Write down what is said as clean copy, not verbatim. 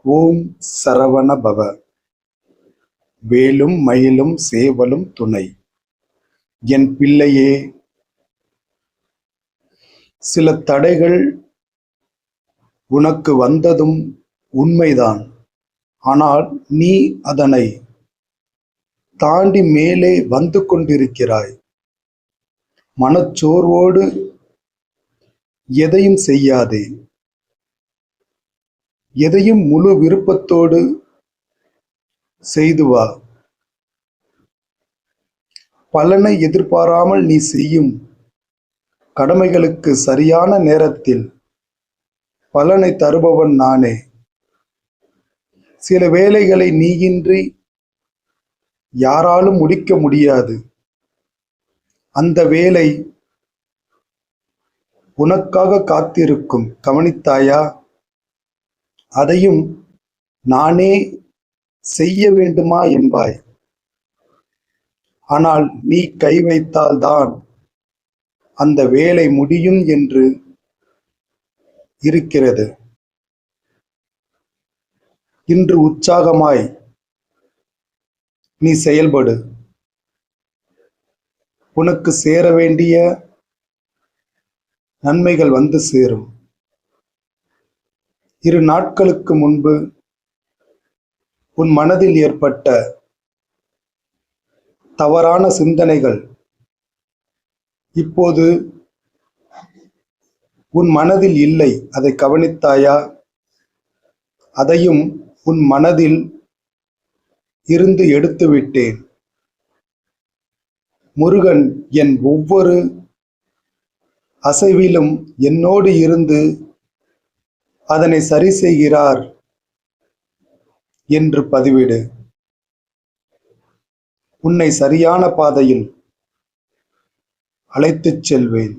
ஓம் சரவண பவ. வேலும் மயிலும் சேவலும் துணை. என் பிள்ளையே, சில தடைகள் உனக்கு வந்ததும் உண்மைதான். ஆனால் நீ அதனை தாண்டி மேலே வந்து கொண்டிருக்கிறாய். மனச்சோர்வோடு எதையும் செய்யாதே. எதையும் முழு விருப்பத்தோடு செய்து வா. பலனை எதிர்பாராமல் நீ செய்யும் கடமைகளுக்கு சரியான நேரத்தில் பலனை தருபவன் நானே. சில வேலைகளை நீயின்றி யாராலும் முடிக்க முடியாது. அந்த வேலை உனக்காக காத்திருக்கும். கவனித்தாயா? அதையும் நானே செய்ய வேண்டுமா என்பாய். ஆனால் நீ கை வைத்தால்தான் அந்த வேலை முடியும் என்று இருக்கிறது. இன்று உற்சாகமாய் நீ செயல்படு. உனக்கு சேர வேண்டிய நன்மைகள் வந்து சேரும். 2 நாட்களுக்கு முன்பு உன் மனதில் ஏற்பட்ட தவறான சிந்தனைகள் இப்போது உன் மனதில் இல்லை. அதை கவனித்தாயா? அதையும் உன் மனதில் இருந்து எடுத்து விட்டேன். முருகன் என் ஒவ்வொரு அசைவிலும் என்னோடு இருந்து அதனை சரி செய்கிறார் என்று பதிவிடு. உன்னை சரியான பாதையில் அழைத்துச் செல்வேன்.